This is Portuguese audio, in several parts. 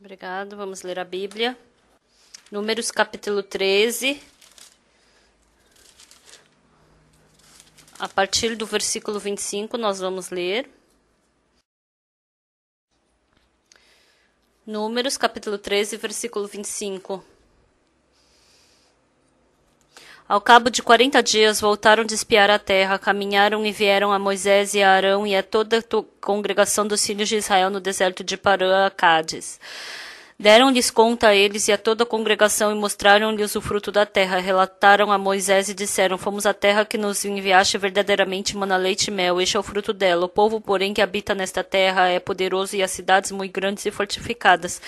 Obrigado. Vamos ler a Bíblia. Números capítulo 13. A partir do versículo 25, nós vamos ler. Números capítulo 13, versículo 25. Ao cabo de 40 dias, voltaram de espiar a terra, caminharam e vieram a Moisés e a Arão e a toda a congregação dos filhos de Israel no deserto de Parã, a Cádiz. Deram-lhes conta a eles e a toda a congregação e mostraram-lhes o fruto da terra. Relataram a Moisés e disseram: Fomos à terra que nos enviaste verdadeiramente mana leite e mel. Este é o fruto dela. O povo, porém, que habita nesta terra é poderoso e as cidades muito grandes e fortificadas.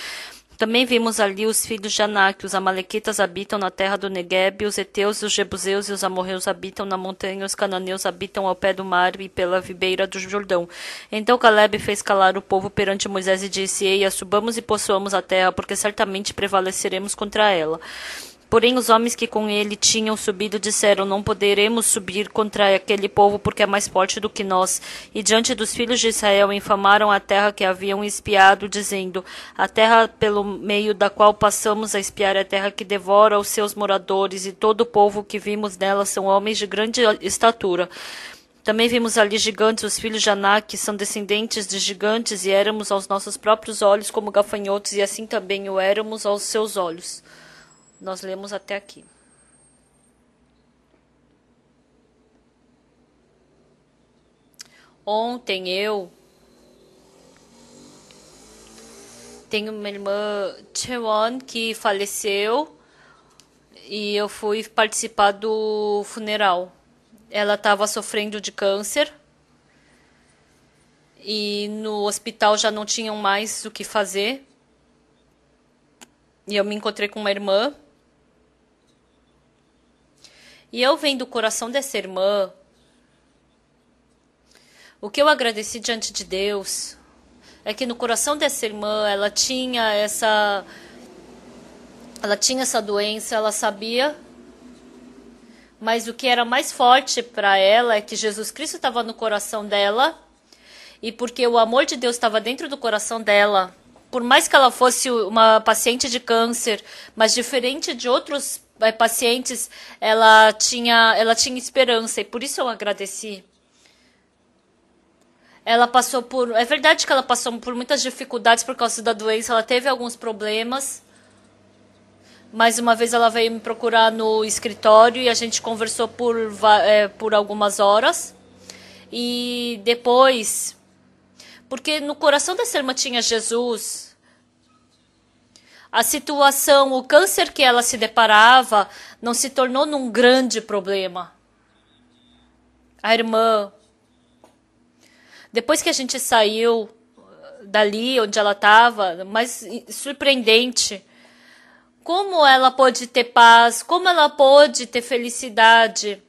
Também vimos ali os filhos de Anak, os amalequitas habitam na terra do Neguebe, os heteus, os jebuseus e os amorreus habitam na montanha, os cananeus habitam ao pé do mar e pela ribeira do Jordão. Então Calebe fez calar o povo perante Moisés e disse: Eia, subamos e possuamos a terra, porque certamente prevaleceremos contra ela. Porém, os homens que com ele tinham subido disseram: Não poderemos subir contra aquele povo, porque é mais forte do que nós. E diante dos filhos de Israel infamaram a terra que haviam espiado, dizendo: A terra pelo meio da qual passamos a espiar é a terra que devora os seus moradores, e todo o povo que vimos nela são homens de grande estatura. Também vimos ali gigantes, os filhos de Anak, que são descendentes de gigantes, e éramos aos nossos próprios olhos como gafanhotos, e assim também o éramos aos seus olhos. Nós lemos até aqui. Ontem eu tenho uma irmã Chewon que faleceu e eu fui participar do funeral. Ela estava sofrendo de câncer e no hospital já não tinham mais o que fazer. E eu me encontrei com uma irmã. E eu vendo o coração dessa irmã, o que eu agradeci diante de Deus é que no coração dessa irmã ela tinha essa doença, ela sabia, mas o que era mais forte para ela é que Jesus Cristo estava no coração dela, e porque o amor de Deus estava dentro do coração dela, por mais que ela fosse uma paciente de câncer, mas diferente de outros pacientes, ela tinha esperança, e por isso eu agradeci. Ela passou por... É verdade que ela passou por muitas dificuldades por causa da doença, ela teve alguns problemas. Mais uma vez ela veio me procurar no escritório e a gente conversou por algumas horas. E depois... Porque no coração dessa irmã tinha Jesus... A situação, o câncer que ela se deparava, não se tornou num grande problema. A irmã, depois que a gente saiu dali onde ela estava, mas surpreendente, como ela pôde ter paz, como ela pôde ter felicidade.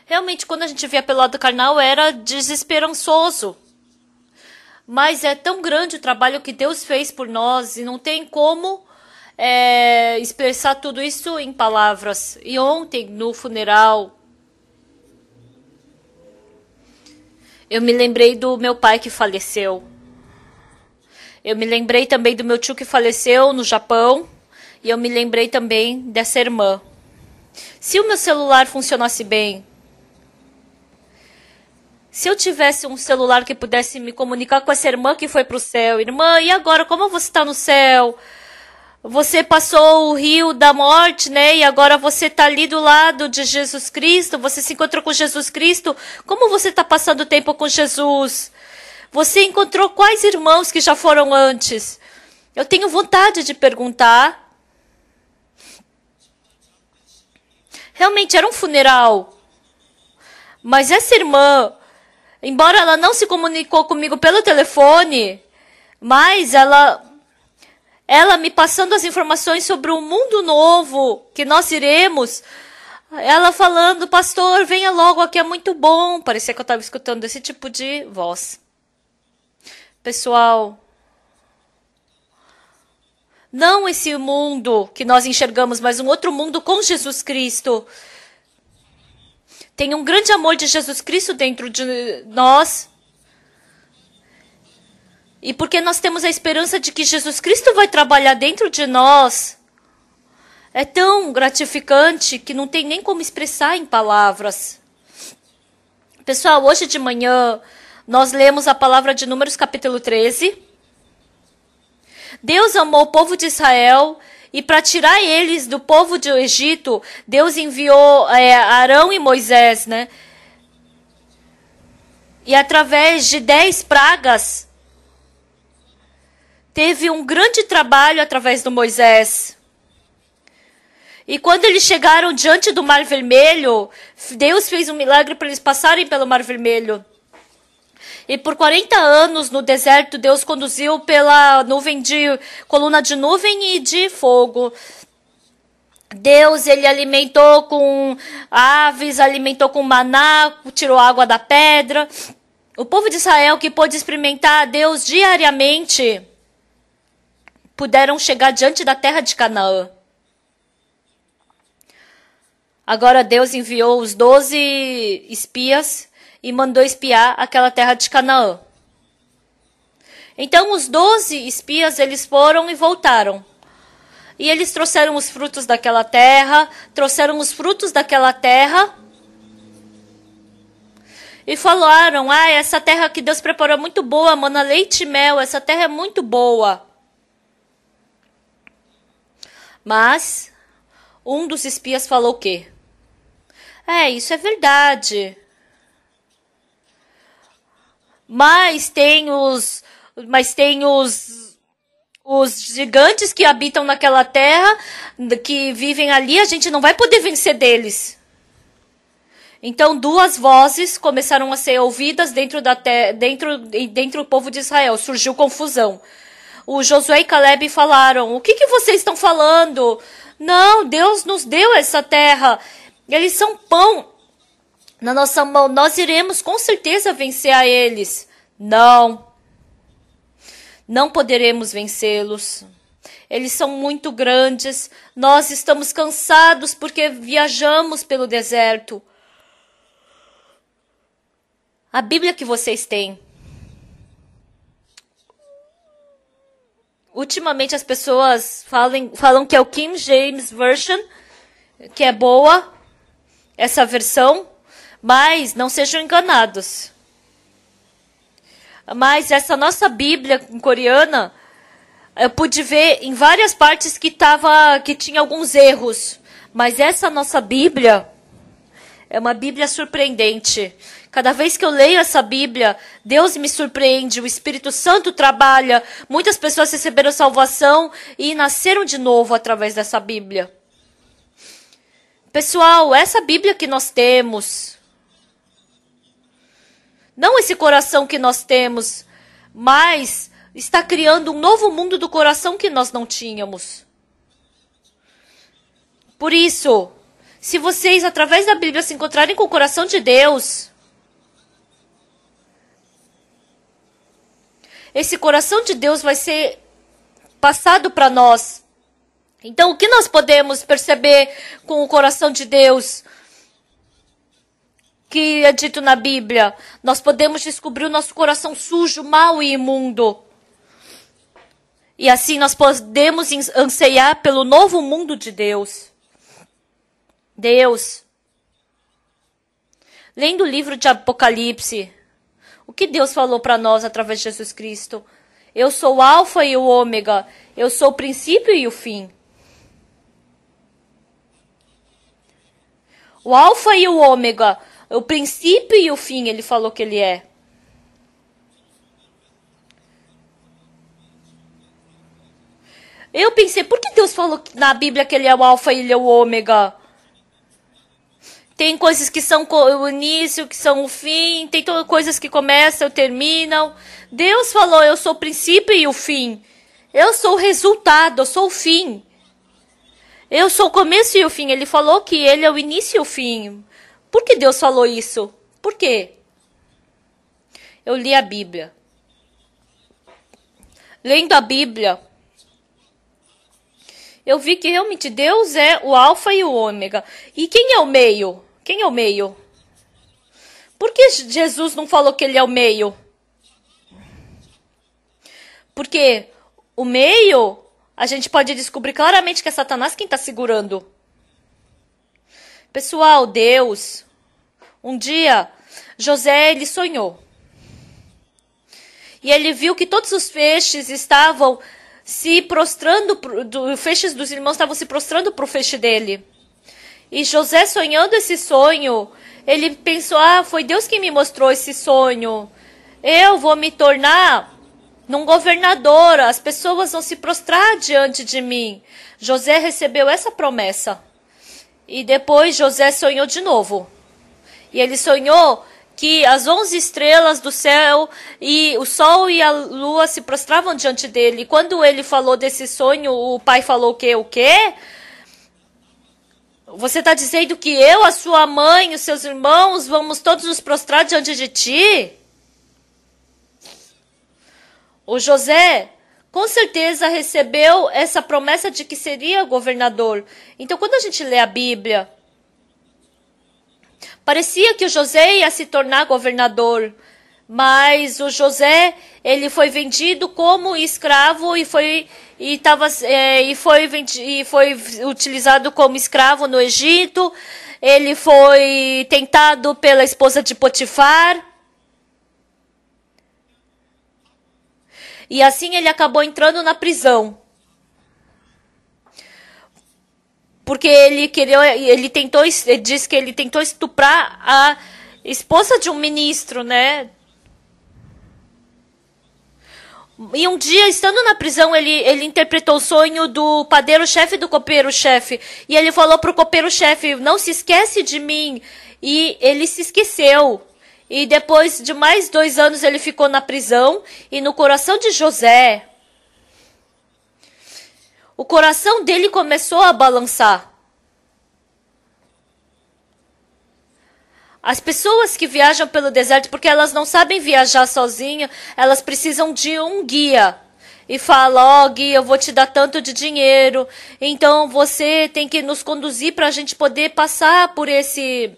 Realmente, quando a gente via pelo lado carnal, era desesperançoso. Mas é tão grande o trabalho que Deus fez por nós e não tem como expressar tudo isso em palavras. E ontem, no funeral, eu me lembrei do meu pai que faleceu. Eu me lembrei também do meu tio que faleceu no Japão. E eu me lembrei também dessa irmã. Se o meu celular funcionasse bem, se eu tivesse um celular que pudesse me comunicar com essa irmã que foi para o céu. Irmã, e agora? Como você está no céu? Você passou o rio da morte, né? E agora você está ali do lado de Jesus Cristo. Você se encontrou com Jesus Cristo. Como você está passando o tempo com Jesus? Você encontrou quais irmãos que já foram antes? Eu tenho vontade de perguntar. Realmente era um funeral. Mas essa irmã... Embora ela não se comunicou comigo pelo telefone, mas ela me passando as informações sobre o mundo novo que nós iremos, ela falando: pastor, venha logo aqui, é muito bom. Parecia que eu estava escutando esse tipo de voz. Pessoal, não esse mundo que nós enxergamos, mas um outro mundo com Jesus Cristo. Tem um grande amor de Jesus Cristo dentro de nós. E porque nós temos a esperança de que Jesus Cristo vai trabalhar dentro de nós, é tão gratificante que não tem nem como expressar em palavras. Pessoal, hoje de manhã nós lemos a palavra de Números capítulo 13. Deus amou o povo de Israel e para tirar eles do povo do Egito, Deus enviou Arão e Moisés, né? E através de 10 pragas, teve um grande trabalho através do Moisés. E quando eles chegaram diante do Mar Vermelho, Deus fez um milagre para eles passarem pelo Mar Vermelho. E por 40 anos no deserto, Deus conduziu pela coluna de nuvem e de fogo. Deus, ele alimentou com aves, alimentou com maná, tirou água da pedra. O povo de Israel que pôde experimentar a Deus diariamente, puderam chegar diante da terra de Canaã. Agora Deus enviou os 12 espias e mandou espiar aquela terra de Canaã. Então os 12 espias, eles foram e voltaram. E eles trouxeram os frutos daquela terra, e falaram, essa terra que Deus preparou é muito boa, mana leite e mel, essa terra é muito boa. Mas um dos espias falou o quê? Isso é verdade. Mas tem os gigantes que habitam naquela terra, que vivem ali, a gente não vai poder vencer deles. Então 2 vozes começaram a ser ouvidas dentro do povo de Israel. Surgiu confusão. O Josué e Caleb falaram, o que vocês estão falando? Não, Deus nos deu essa terra. Eles são pão na nossa mão. Nós iremos com certeza vencer a eles. Não poderemos vencê-los. Eles são muito grandes. Nós estamos cansados porque viajamos pelo deserto. A Bíblia que vocês têm. Ultimamente as pessoas falam que é o King James Version, que é boa, essa versão, mas não sejam enganados. Mas essa nossa Bíblia em coreana, eu pude ver em várias partes que tinha alguns erros. Mas essa nossa Bíblia é uma Bíblia surpreendente. Cada vez que eu leio essa Bíblia, Deus me surpreende, o Espírito Santo trabalha. Muitas pessoas receberam salvação e nasceram de novo através dessa Bíblia. Pessoal, essa Bíblia que nós temos, não esse coração que nós temos, mas está criando um novo mundo do coração que nós não tínhamos. Por isso, se vocês, através da Bíblia, se encontrarem com o coração de Deus, esse coração de Deus vai ser passado para nós. Então, o que nós podemos perceber com o coração de Deus, que é dito na Bíblia? Nós podemos descobrir o nosso coração sujo, mau e imundo. E assim nós podemos anseiar pelo novo mundo de Deus. Lendo o livro de Apocalipse, o que Deus falou para nós através de Jesus Cristo? Eu sou o Alfa e o Ômega. Eu sou o princípio e o fim. O Alfa e o Ômega. O princípio e o fim, ele falou que ele é. Eu pensei, por que Deus falou na Bíblia que ele é o Alfa e ele é o Ômega? Tem coisas que são o início, que são o fim. Tem coisas que começam e terminam. Deus falou, eu sou o princípio e o fim. Eu sou o resultado, eu sou o fim. Eu sou o começo e o fim. Ele falou que ele é o início e o fim. Por que Deus falou isso? Por quê? Eu li a Bíblia. Lendo a Bíblia, eu vi que realmente Deus é o Alfa e o Ômega. E quem é o meio? Quem é o meio? Por que Jesus não falou que ele é o meio? Porque o meio, a gente pode descobrir claramente que é Satanás quem está segurando. Pessoal, Deus, um dia, José, ele sonhou. E ele viu que todos os feixes estavam se prostrando, feixes dos irmãos estavam se prostrando para o feixe dele. E José, sonhando esse sonho, ele pensou, foi Deus quem me mostrou esse sonho. Eu vou me tornar num governador, as pessoas vão se prostrar diante de mim. José recebeu essa promessa. E depois José sonhou de novo. E ele sonhou que as 11 estrelas do céu e o sol e a lua se prostravam diante dele. E quando ele falou desse sonho, o pai falou o quê? O quê? Você está dizendo que eu, a sua mãe, os seus irmãos, vamos todos nos prostrar diante de ti? O José, com certeza, recebeu essa promessa de que seria governador. Então, quando a gente lê a Bíblia, parecia que o José ia se tornar governador, mas o José, ele foi vendido como escravo e foi utilizado como escravo no Egito. Ele foi tentado pela esposa de Potifar. E assim ele acabou entrando na prisão. Porque ele disse que ele tentou estuprar a esposa de um ministro, né? E um dia, estando na prisão, ele interpretou o sonho do padeiro-chefe e do copeiro-chefe. E ele falou pro copeiro-chefe, não se esquece de mim. E ele se esqueceu. E depois de mais 2 anos ele ficou na prisão. E no coração de José, o coração dele começou a balançar. As pessoas que viajam pelo deserto, porque elas não sabem viajar sozinhas, elas precisam de um guia. E fala, guia, eu vou te dar tanto de dinheiro, então você tem que nos conduzir para a gente poder passar por esse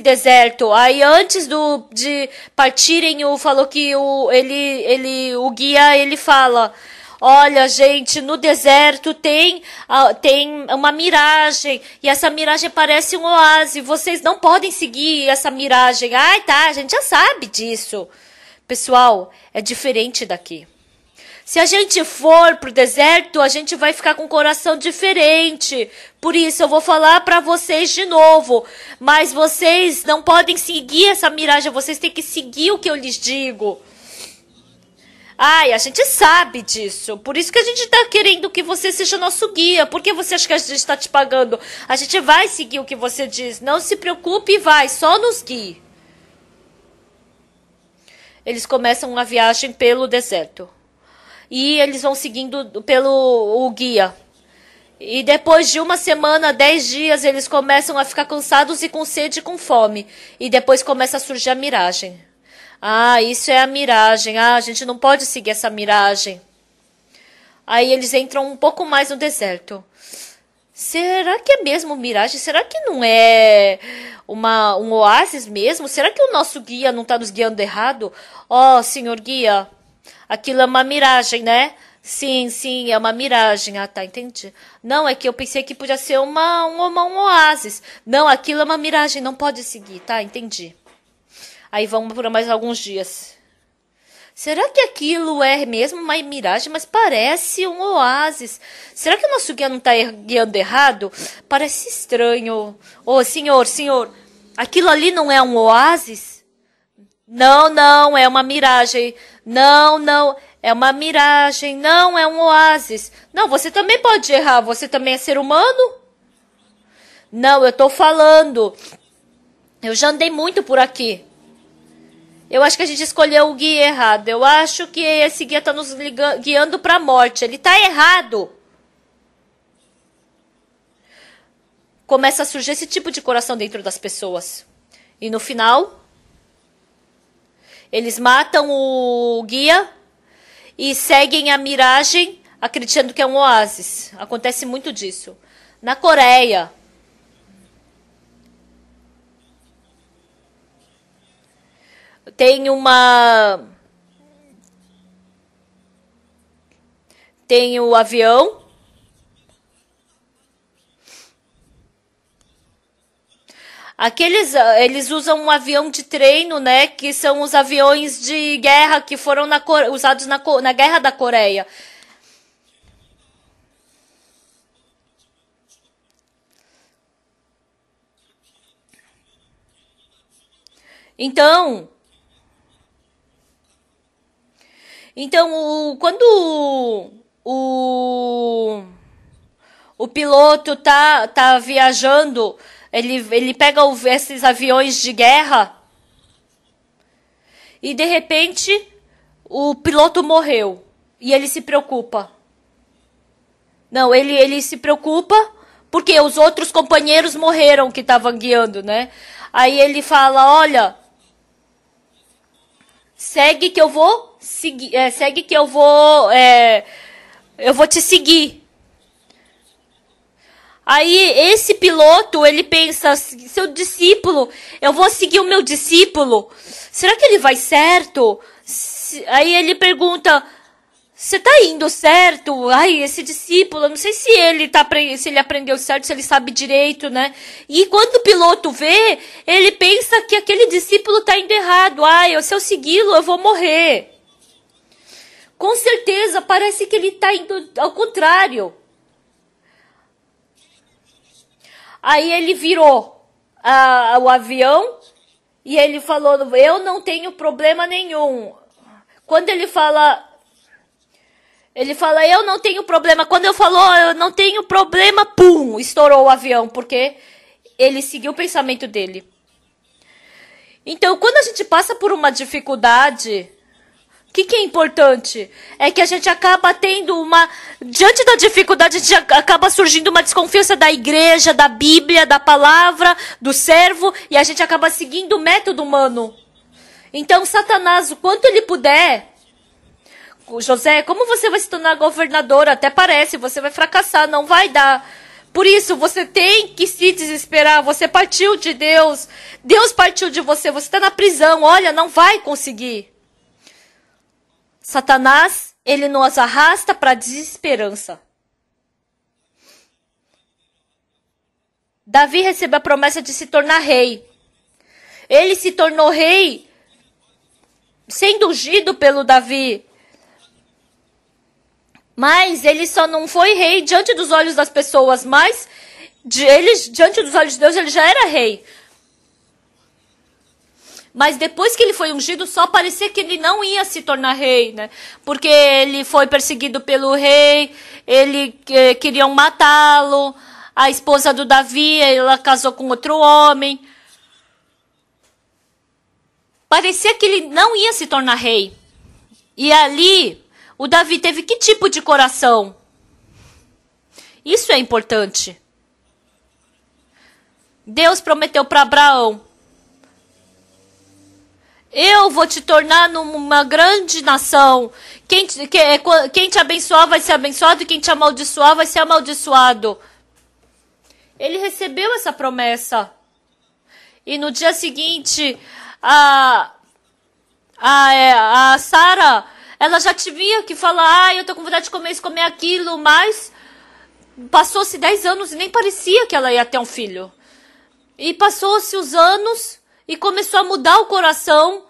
deserto. Aí antes de partirem, falou que o guia, ele fala, olha, gente, no deserto tem uma miragem, e essa miragem parece um oásis, vocês não podem seguir essa miragem. Ai, tá, a gente já sabe disso. Pessoal, é diferente daqui. Se a gente for pro deserto, a gente vai ficar com um coração diferente. Por isso, eu vou falar para vocês de novo. Mas vocês não podem seguir essa miragem, vocês têm que seguir o que eu lhes digo. Ai, a gente sabe disso. Por isso que a gente está querendo que você seja nosso guia. Por que você acha que a gente está te pagando? A gente vai seguir o que você diz. Não se preocupe e vai, só nos guie. Eles começam uma viagem pelo deserto. E eles vão seguindo pelo guia. E depois de 1 semana, 10 dias, eles começam a ficar cansados e com sede e com fome. E depois começa a surgir a miragem. Isso é a miragem. A gente não pode seguir essa miragem. Aí eles entram um pouco mais no deserto. Será que é mesmo miragem? Será que não é um oásis mesmo? Será que o nosso guia não está nos guiando errado? Senhor guia, aquilo é uma miragem, né? Sim, é uma miragem. Tá, entendi. Não, é que eu pensei que podia ser um oásis. Não, aquilo é uma miragem, não pode seguir. Tá, entendi. Aí vamos por mais alguns dias. Será que aquilo é mesmo uma miragem, mas parece um oásis? Será que o nosso guia não está guiando errado? Parece estranho. Senhor, aquilo ali não é um oásis? Não, é uma miragem. Não, é uma miragem. Não, é um oásis. Não, você também pode errar. Você também é ser humano? Não, eu estou falando. Eu já andei muito por aqui. Eu acho que a gente escolheu o guia errado. Eu acho que esse guia está nos guiando para a morte. Ele está errado. Começa a surgir esse tipo de coração dentro das pessoas. E no final, eles matam o guia e seguem a miragem acreditando que é um oásis. Acontece muito disso. Na Coreia, tem tem o avião. Eles usam um avião de treino, né? Que são os aviões de guerra que foram usados na Guerra da Coreia. Então, quando o piloto tá viajando, ele pega esses aviões de guerra e de repente o piloto morreu e ele se preocupa. Não, ele se preocupa porque os outros companheiros morreram que estavam guiando, né? Aí ele fala, olha, segue que eu vou seguir, eu vou te seguir. Aí esse piloto, ele pensa, seu discípulo, eu vou seguir o meu discípulo, será que ele vai certo? Aí ele pergunta, você tá indo certo? Ai, esse discípulo, eu não sei se ele aprendeu certo, se ele sabe direito, né? E quando o piloto vê, ele pensa que aquele discípulo tá indo errado. Ai, se eu segui-lo, eu vou morrer. Com certeza, parece que ele tá indo ao contrário. Aí ele virou o avião e ele falou, eu não tenho problema nenhum. Quando ele fala, eu não tenho problema. Quando eu não tenho problema, pum, estourou o avião, porque ele seguiu o pensamento dele. Então, quando a gente passa por uma dificuldade, o que é importante? É que a gente acaba tendo diante da dificuldade, a gente acaba surgindo uma desconfiança da igreja, da Bíblia, da palavra, do servo, e a gente acaba seguindo o método humano. Então, Satanás, o quanto ele puder, José, como você vai se tornar governador? Até parece, você vai fracassar, não vai dar. Por isso, você tem que se desesperar, você partiu de Deus, Deus partiu de você está na prisão, olha, não vai conseguir. Satanás, ele nos arrasta para a desesperança. Davi recebeu a promessa de se tornar rei. Ele se tornou rei sendo ungido pelo Davi. Mas ele só não foi rei diante dos olhos das pessoas, mas diante dos olhos de Deus ele já era rei. Mas depois que ele foi ungido, só parecia que ele não ia se tornar rei, né? Porque ele foi perseguido pelo rei, queriam matá-lo, a esposa do Davi, ela casou com outro homem. Parecia que ele não ia se tornar rei. E ali, o Davi teve que tipo de coração? Isso é importante. Deus prometeu para Abraão, eu vou te tornar numa grande nação. Quem te abençoar vai ser abençoado e quem te amaldiçoar vai ser amaldiçoado. Ele recebeu essa promessa. E no dia seguinte, a Sara, ela já tinha que falar, eu tô com vontade de comer isso, comer aquilo, mas passou-se 10 anos e nem parecia que ela ia ter um filho. E passou-se os anos e começou a mudar o coração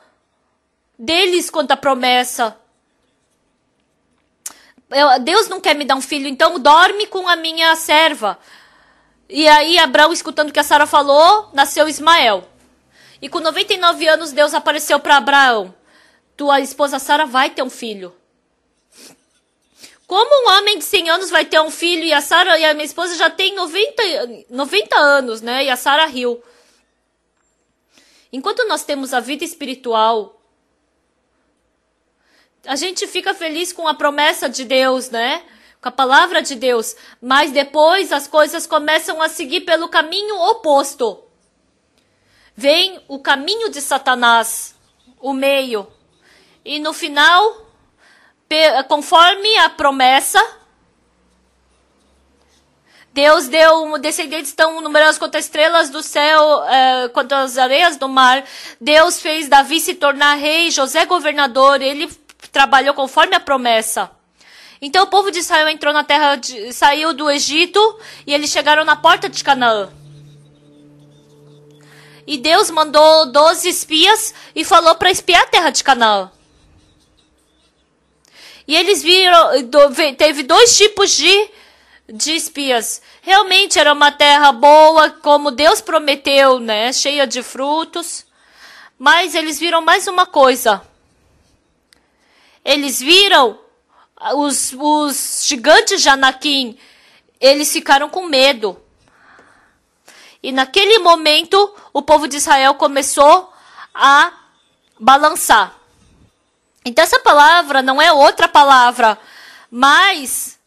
deles quanto à promessa. Deus não quer me dar um filho, então dorme com a minha serva. E aí Abraão, escutando o que a Sara falou, nasceu Ismael. E com 99 anos Deus apareceu para Abraão. Tua esposa Sara vai ter um filho. Como um homem de 100 anos vai ter um filho e a minha esposa já tem 90 anos, né? E a Sara riu. Enquanto nós temos a vida espiritual, a gente fica feliz com a promessa de Deus, né? Com a palavra de Deus. Mas depois as coisas começam a seguir pelo caminho oposto. Vem o caminho de Satanás, o meio. E no final, conforme a promessa, Deus deu descendentes tão numerosos quanto as estrelas do céu, quanto as areias do mar. Deus fez Davi se tornar rei, José governador. Ele trabalhou conforme a promessa. Então o povo de Israel entrou na terra, saiu do Egito e eles chegaram na porta de Canaã. E Deus mandou 12 espias e falou para espiar a terra de Canaã. E eles viram, teve 2 tipos de espias. Realmente era uma terra boa, como Deus prometeu, né? Cheia de frutos. Mas eles viram mais uma coisa. Eles viram os gigantes de Anaquim. Eles ficaram com medo. E naquele momento, o povo de Israel começou a balançar. Então essa palavra não é outra palavra, mas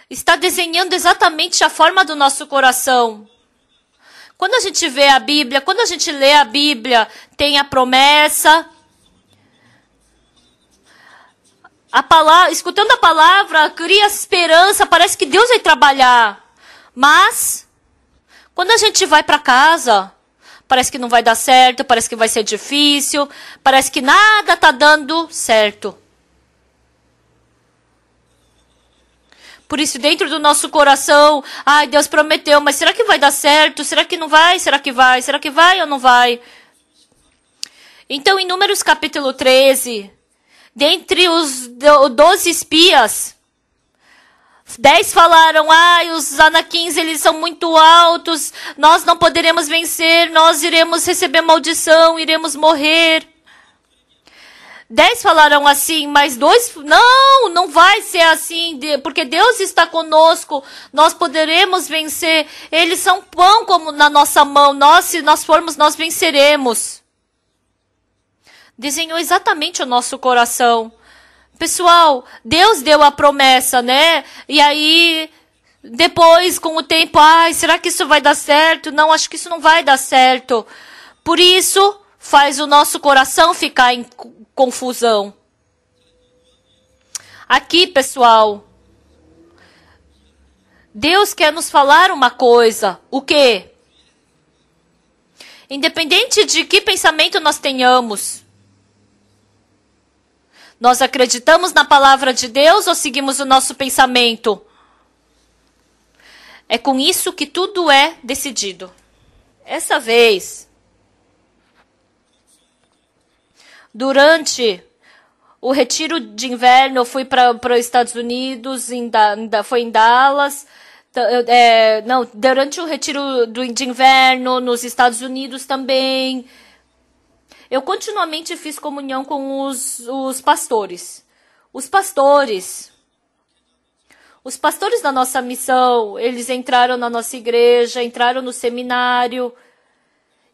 está desenhando exatamente a forma do nosso coração. Quando a gente vê a Bíblia, quando a gente lê a Bíblia, tem a promessa. Escutando a palavra, cria esperança, parece que Deus vai trabalhar. Mas, quando a gente vai para casa, parece que não vai dar certo, parece que vai ser difícil, parece que nada está dando certo. Por isso, dentro do nosso coração, ai, Deus prometeu, mas será que vai dar certo? Será que não vai? Será que vai? Será que vai ou não vai? Então, em Números capítulo 13, dentre os 12 espias, 10 falaram, ai, os anaquins, eles são muito altos, nós não poderemos vencer, nós iremos receber maldição, iremos morrer. 10 falaram assim, mas 2, não vai ser assim, porque Deus está conosco, nós poderemos vencer, eles são pão como na nossa mão, se nós formos, nós venceremos. Desenhou exatamente o nosso coração. Pessoal, Deus deu a promessa, né? E aí, depois, com o tempo, ai, será que isso vai dar certo? Não, acho que isso não vai dar certo. Por isso, faz o nosso coração ficar em confusão. Aqui, pessoal, Deus quer nos falar uma coisa. O quê? Independente de que pensamento nós tenhamos, nós acreditamos na palavra de Deus ou seguimos o nosso pensamento? É com isso que tudo é decidido. Essa vez, durante o retiro de inverno, eu fui para os Estados Unidos, foi em Dallas. Durante o retiro de inverno, nos Estados Unidos também. Eu continuamente fiz comunhão com os pastores. Os pastores da nossa missão, eles entraram na nossa igreja, entraram no seminário.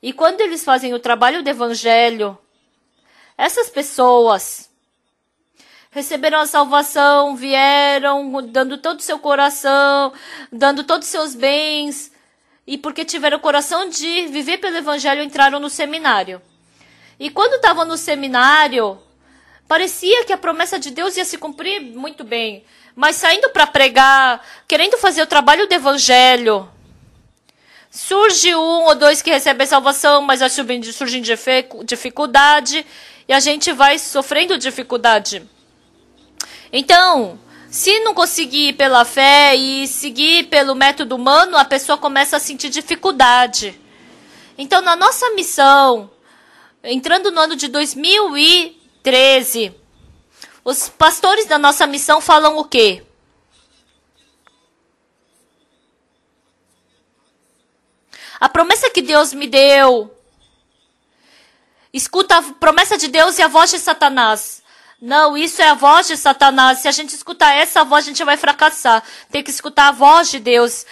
E quando eles fazem o trabalho do evangelho, essas pessoas receberam a salvação, vieram dando todo o seu coração, dando todos os seus bens. E porque tiveram o coração de viver pelo evangelho, entraram no seminário. E quando estavam no seminário, parecia que a promessa de Deus ia se cumprir muito bem. Mas saindo para pregar, querendo fazer o trabalho do evangelho, surge 1 ou 2 que recebem salvação, mas surge dificuldade, e a gente vai sofrendo dificuldade. Então, se não conseguir ir pela fé e seguir pelo método humano, a pessoa começa a sentir dificuldade. Então, na nossa missão, entrando no ano de 2013, os pastores da nossa missão falam o quê? A promessa que Deus me deu. Escuta a promessa de Deus e a voz de Satanás. Não, isso é a voz de Satanás. Se a gente escutar essa voz, a gente vai fracassar. Tem que escutar a voz de Deus.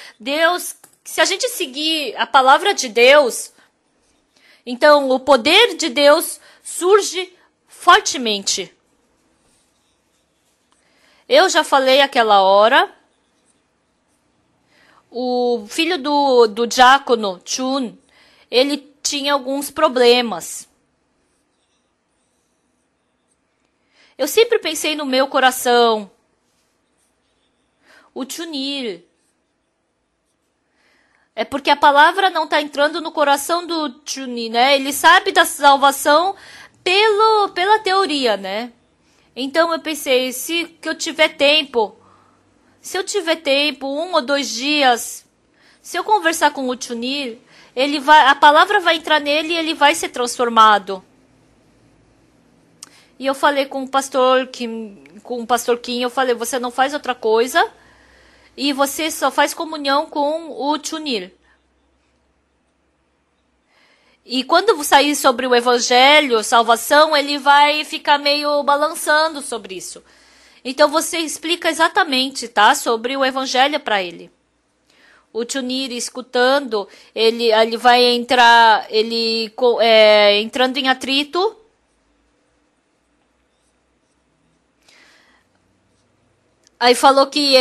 Se a gente seguir a palavra de Deus, então o poder de Deus surge fortemente. Eu já falei aquela hora. O filho do diácono, Chun, ele tinha alguns problemas. Eu sempre pensei no meu coração. O Chunir. É porque a palavra não está entrando no coração do Chunir, né? Ele sabe da salvação pela teoria, né? Então eu pensei, se eu tiver tempo, 1 ou 2 dias, se eu conversar com o Chunir, a palavra vai entrar nele e ele vai ser transformado. E eu falei com o pastor Kim, eu falei, você não faz outra coisa e você só faz comunhão com o Chunir. E quando sair sobre o evangelho, salvação, ele vai ficar meio balançando sobre isso. Então você explica exatamente, tá? Sobre o evangelho para ele. O Chunir escutando, ele vai entrar, entrando em atrito. Aí falou que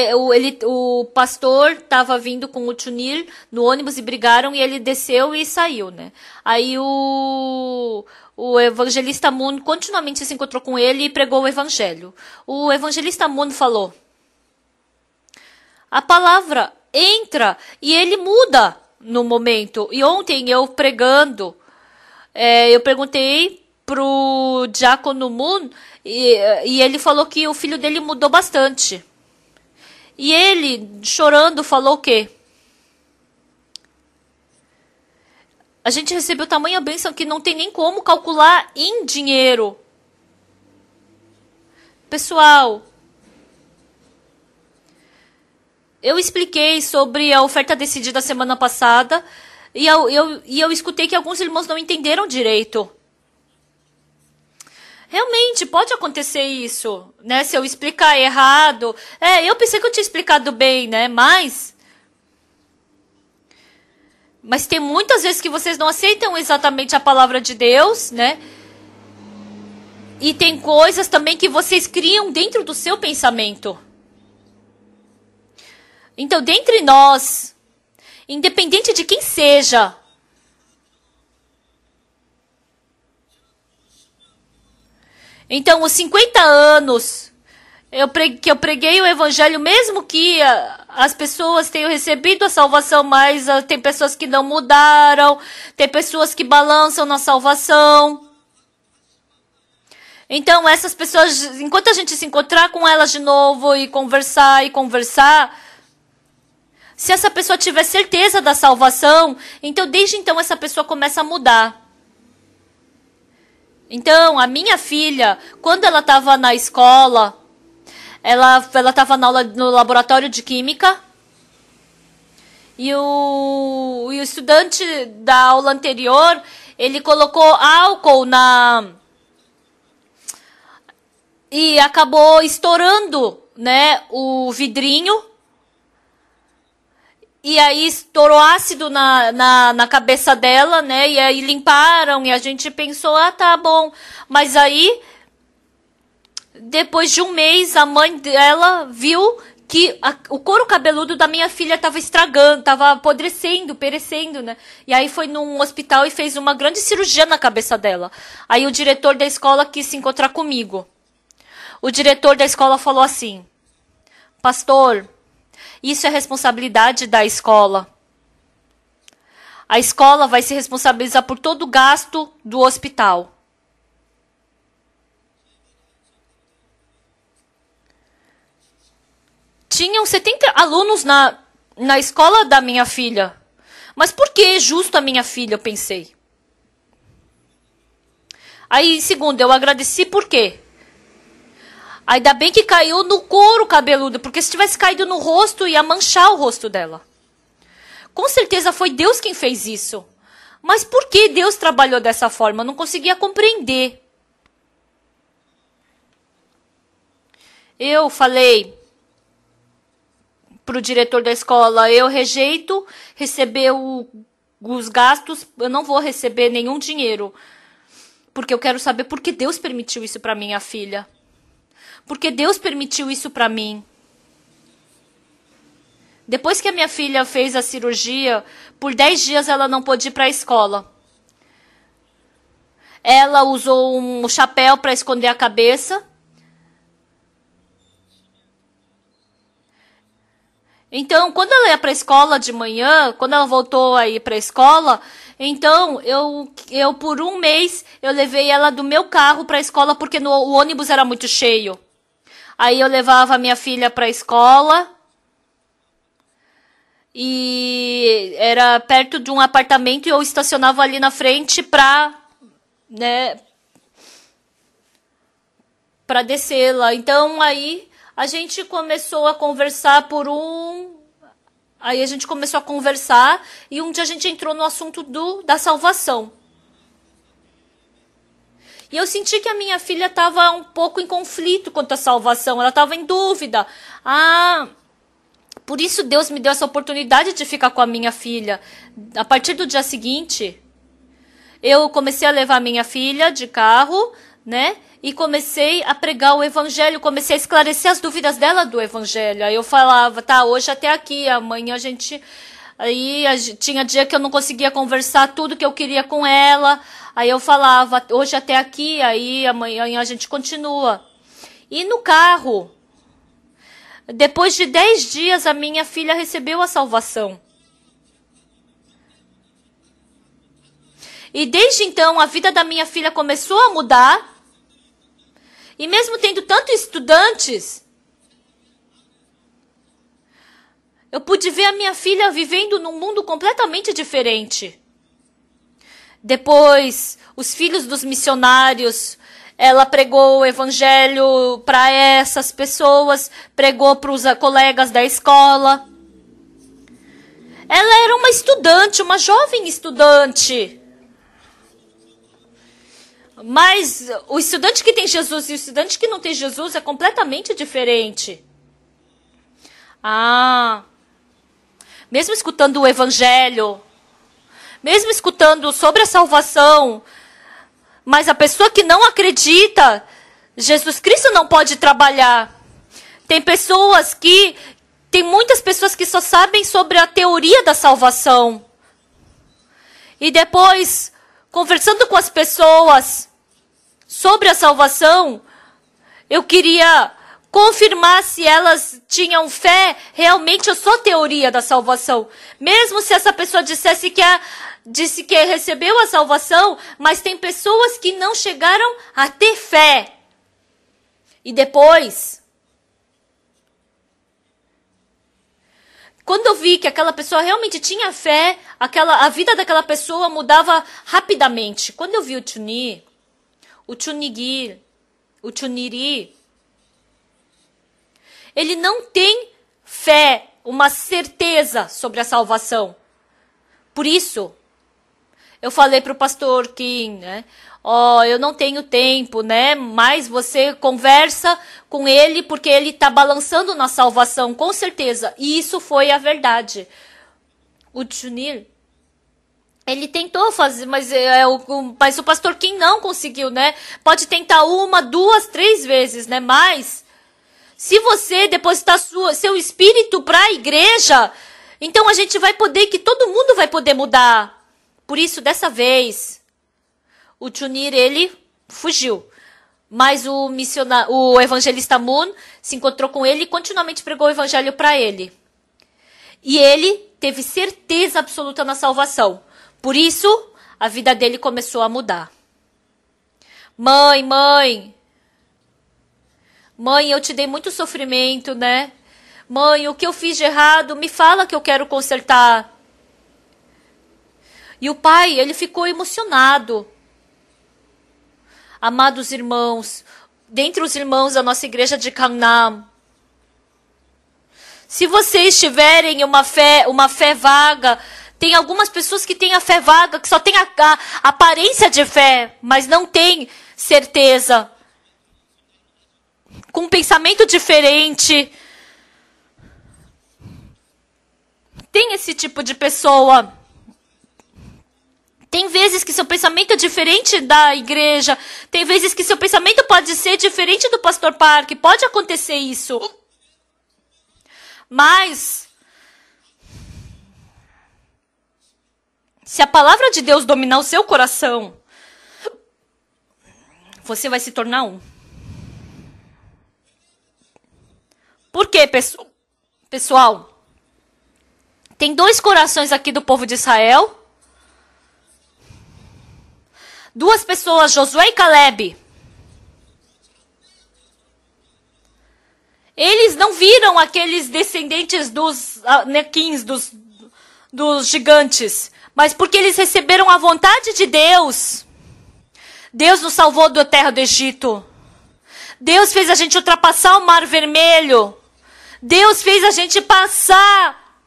o pastor estava vindo com o Chunir no ônibus e brigaram e ele desceu e saiu, né? Aí o evangelista Moon continuamente se encontrou com ele e pregou o evangelho. O evangelista Moon falou: a palavra entra e ele muda no momento. E ontem eu pregando, eu perguntei pro diácono Moon e ele falou que o filho dele mudou bastante. E ele, chorando, falou o quê? A gente recebeu tamanha bênção que não tem nem como calcular em dinheiro. Pessoal, eu expliquei sobre a oferta decidida semana passada e eu escutei que alguns irmãos não entenderam direito. Realmente, pode acontecer isso, né? Se eu explicar errado. Eu pensei que eu tinha explicado bem, né? Mas tem muitas vezes que vocês não aceitam exatamente a palavra de Deus, né? E tem coisas também que vocês criam dentro do seu pensamento. Então, dentre nós, independente de quem seja, então, os 50 anos que eu preguei o evangelho, mesmo que as pessoas tenham recebido a salvação, mas tem pessoas que não mudaram, tem pessoas que balançam na salvação. Então, essas pessoas, enquanto a gente se encontrar com elas de novo e conversar, se essa pessoa tiver certeza da salvação, então desde então essa pessoa começa a mudar. Então, a minha filha, quando ela estava na escola, ela estava no laboratório de química. E o estudante da aula anterior, ele colocou álcool e acabou estourando, né, o vidrinho. E aí estourou ácido na cabeça dela, né? E aí limparam e a gente pensou, tá bom. Mas aí, depois de um mês, a mãe dela viu que o couro cabeludo da minha filha estava estragando, estava apodrecendo, perecendo, né? E aí foi num hospital e fez uma grande cirurgia na cabeça dela. Aí o diretor da escola quis se encontrar comigo. O diretor da escola falou assim: pastor, isso é responsabilidade da escola. A escola vai se responsabilizar por todo o gasto do hospital. Tinham 70 alunos na escola da minha filha. Mas por que justo a minha filha, eu pensei. Aí, segundo, eu agradeci por quê? Ainda bem que caiu no couro cabeludo, porque se tivesse caído no rosto, ia manchar o rosto dela. Com certeza foi Deus quem fez isso. Mas por que Deus trabalhou dessa forma? Eu não conseguia compreender. Eu falei para o diretor da escola, eu rejeito receber os gastos, eu não vou receber nenhum dinheiro. Porque eu quero saber por que Deus permitiu isso para minha filha. Porque Deus permitiu isso para mim. Depois que a minha filha fez a cirurgia, por 10 dias ela não pôde ir para a escola. Ela usou um chapéu para esconder a cabeça. Então, quando ela ia para a escola de manhã, quando ela voltou a ir para a escola, Então, eu por um mês, eu levei ela do meu carro para a escola porque o ônibus era muito cheio. Aí eu levava a minha filha para a escola e era perto de um apartamento e eu estacionava ali na frente né, para descê-la. Então, aí a gente começou a conversar Aí a gente começou a conversar e um dia a gente entrou no assunto da salvação. E eu senti que a minha filha estava um pouco em conflito quanto à salvação. Ela estava em dúvida. Por isso Deus me deu essa oportunidade de ficar com a minha filha. A partir do dia seguinte, eu comecei a levar a minha filha de carro, né? E comecei a pregar o evangelho, comecei a esclarecer as dúvidas dela do evangelho. Aí eu falava, tá, hoje até aqui, amanhã a gente... Aí tinha dia que eu não conseguia conversar tudo que eu queria com ela. Aí eu falava, hoje até aqui, aí amanhã a gente continua. E no carro, depois de 10 dias, a minha filha recebeu a salvação. E desde então, a vida da minha filha começou a mudar. E mesmo tendo tantos estudantes, eu pude ver a minha filha vivendo num mundo completamente diferente. Depois, os filhos dos missionários, ela pregou o evangelho para essas pessoas, pregou para os colegas da escola. Ela era uma estudante, uma jovem estudante. Mas o estudante que tem Jesus e o estudante que não tem Jesus é completamente diferente. Mesmo escutando o evangelho, mesmo escutando sobre a salvação, mas a pessoa que não acredita, Jesus Cristo não pode trabalhar. Tem muitas pessoas que só sabem sobre a teoria da salvação. E depois, conversando com as pessoas sobre a salvação, eu queria confirmar se elas tinham fé realmente ou só teoria da salvação. Mesmo se essa pessoa disse que recebeu a salvação, mas tem pessoas que não chegaram a ter fé. E depois, quando eu vi que aquela pessoa realmente tinha fé, a vida daquela pessoa mudava rapidamente. Quando eu vi o Chuniri, ele não tem fé, uma certeza sobre a salvação. Por isso, eu falei para o pastor Kim, né? Eu não tenho tempo, né? Mas você conversa com ele porque ele está balançando na salvação, com certeza. E isso foi a verdade. O Chunir, ele tentou fazer, mas o pastor Kim não conseguiu, né? Pode tentar 1, 2, 3 vezes, né? Mas se você depositar seu espírito para a igreja, então a gente vai poder, que todo mundo vai poder mudar. Por isso, dessa vez, o Chunir, ele fugiu. Mas o evangelista Moon se encontrou com ele e continuamente pregou o evangelho para ele. E ele teve certeza absoluta na salvação. Por isso, a vida dele começou a mudar. Mãe, eu te dei muito sofrimento, né? Mãe, o que eu fiz de errado? Me fala que eu quero consertar. E o pai, ele ficou emocionado. Amados irmãos, dentre os irmãos da nossa igreja de Gangnam, se vocês tiverem uma fé vaga, tem algumas pessoas que têm a fé vaga, que só tem a aparência de fé, mas não tem certeza. Com um pensamento diferente. Tem esse tipo de pessoa. Tem vezes que seu pensamento é diferente da igreja. Tem vezes que seu pensamento pode ser diferente do pastor Park. Pode acontecer isso. Mas se a palavra de Deus dominar o seu coração, você vai se tornar um. Por quê, pessoal? Tem 2 corações aqui do povo de Israel. Duas pessoas, Josué e Calebe. Eles não viram aqueles descendentes dos anequins, dos gigantes. Mas porque eles receberam a vontade de Deus. Deus nos salvou da terra do Egito. Deus fez a gente ultrapassar o Mar Vermelho. Deus fez a gente passar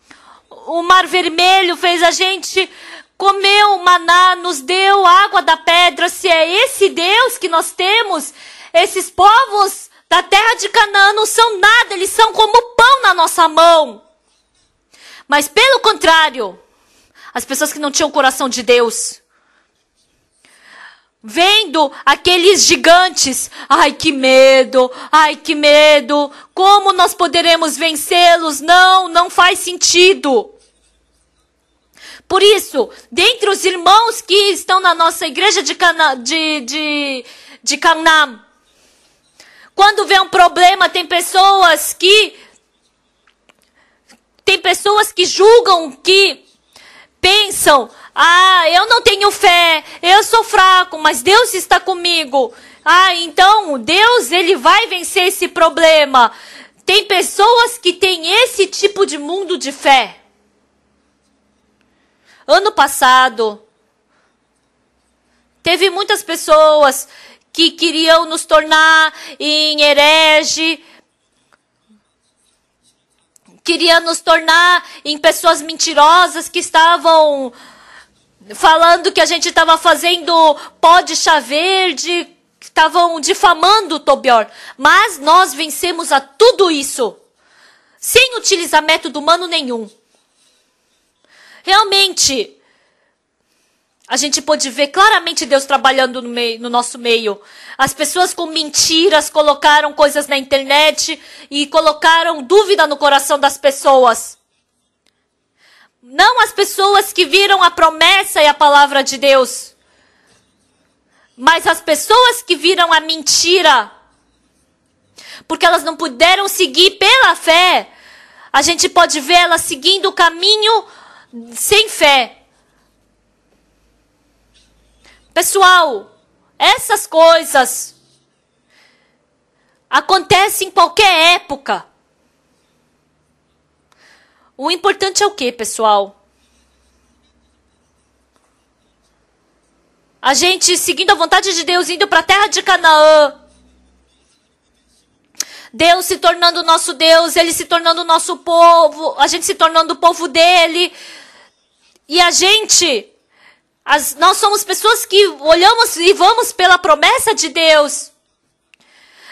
o Mar Vermelho. Fez a gente comer o maná. Nos deu água da pedra. Se é esse Deus que nós temos, esses povos da terra de Canaã não são nada. Eles são como pão na nossa mão. Mas pelo contrário, as pessoas que não tinham o coração de Deus, vendo aqueles gigantes, ai que medo, como nós poderemos vencê-los? Não faz sentido. Por isso, dentre os irmãos que estão na nossa igreja de Canaã, quando vê um problema, tem pessoas que julgam, que pensam, eu não tenho fé, eu sou fraco, mas Deus está comigo. Então Deus, ele vai vencer esse problema. Tem pessoas que têm esse tipo de mundo de fé. Ano passado, teve muitas pessoas que queriam nos tornar em herege, queria nos tornar em pessoas mentirosas que estavam falando que a gente estava fazendo pó de chá verde, que estavam difamando o Tobior. Mas nós vencemos a tudo isso, sem utilizar método humano nenhum. Realmente, a gente pôde ver claramente Deus trabalhando no nosso meio. As pessoas com mentiras colocaram coisas na internet e colocaram dúvida no coração das pessoas. Não as pessoas que viram a promessa e a palavra de Deus, mas as pessoas que viram a mentira. Porque elas não puderam seguir pela fé. A gente pode ver elas seguindo o caminho sem fé. Pessoal, essas coisas acontecem em qualquer época. O importante é o quê, pessoal? A gente seguindo a vontade de Deus, indo para a terra de Canaã. Deus se tornando o nosso Deus, Ele se tornando o nosso povo, a gente se tornando o povo dEle. E nós somos pessoas que olhamos e vamos pela promessa de Deus.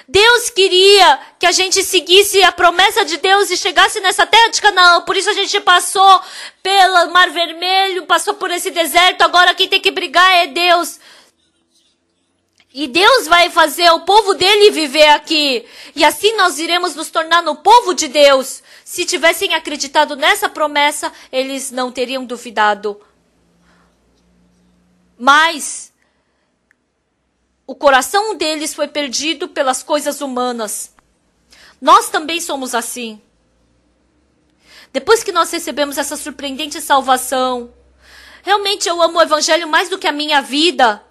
Deus queria que a gente seguisse a promessa de Deus e chegasse nessa terra de Canaã. Por isso a gente passou pelo Mar Vermelho, passou por esse deserto. Agora quem tem que brigar é Deus. E Deus vai fazer o povo dele viver aqui. E assim nós iremos nos tornar no povo de Deus. Se tivessem acreditado nessa promessa, eles não teriam duvidado. Mas o coração deles foi perdido pelas coisas humanas. Nós também somos assim. Depois que nós recebemos essa surpreendente salvação, realmente eu amo o Evangelho mais do que a minha vida.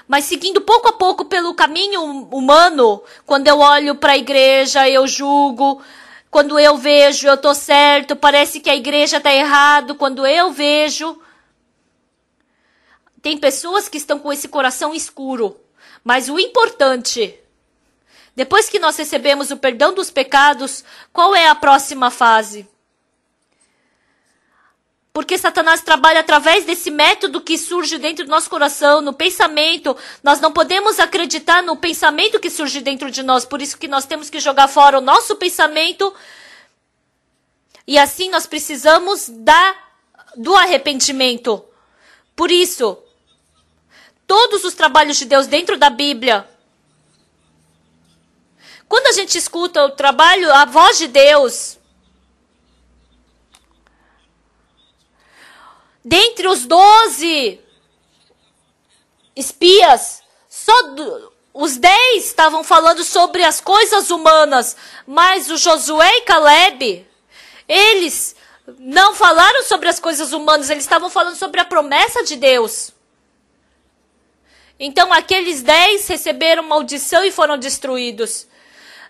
Mas seguindo pouco a pouco pelo caminho humano, quando eu olho para a igreja, eu julgo. Quando eu vejo, eu estou certo. Parece que a igreja está errado. Quando eu vejo... Tem pessoas que estão com esse coração escuro. Mas o importante, depois que nós recebemos o perdão dos pecados, qual é a próxima fase? Porque Satanás trabalha através desse método que surge dentro do nosso coração, no pensamento. Nós não podemos acreditar no pensamento que surge dentro de nós. Por isso que nós temos que jogar fora o nosso pensamento. E assim nós precisamos do arrependimento. Por isso, todos os trabalhos de Deus dentro da Bíblia, quando a gente escuta o trabalho, a voz de Deus, dentre os 12 espias, só os 10 estavam falando sobre as coisas humanas, mas o Josué e Calebe, eles não falaram sobre as coisas humanas, eles estavam falando sobre a promessa de Deus. Então aqueles 10 receberam maldição e foram destruídos.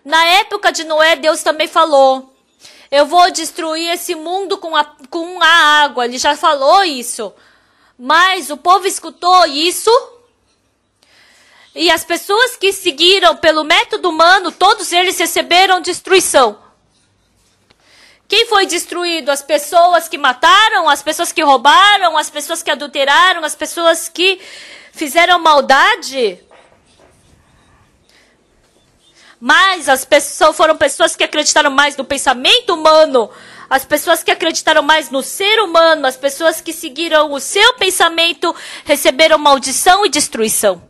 Na época de Noé, Deus também falou: eu vou destruir esse mundo com a água. Ele já falou isso. Mas o povo escutou isso. E as pessoas que seguiram pelo método humano, todos eles receberam destruição. Quem foi destruído? As pessoas que mataram, as pessoas que roubaram, as pessoas que adulteraram, as pessoas que fizeram maldade. Mas as pessoas foram pessoas que acreditaram mais no pensamento humano, as pessoas que acreditaram mais no ser humano, as pessoas que seguiram o seu pensamento receberam maldição e destruição.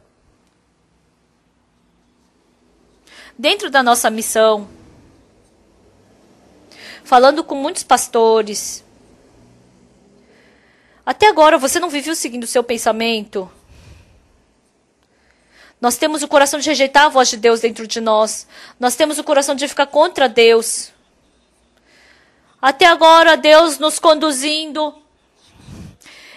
Dentro da nossa missão, falando com muitos pastores, até agora você não viveu seguindo o seu pensamento? Nós temos o coração de rejeitar a voz de Deus dentro de nós. Nós temos o coração de ficar contra Deus. Até agora, Deus nos conduzindo.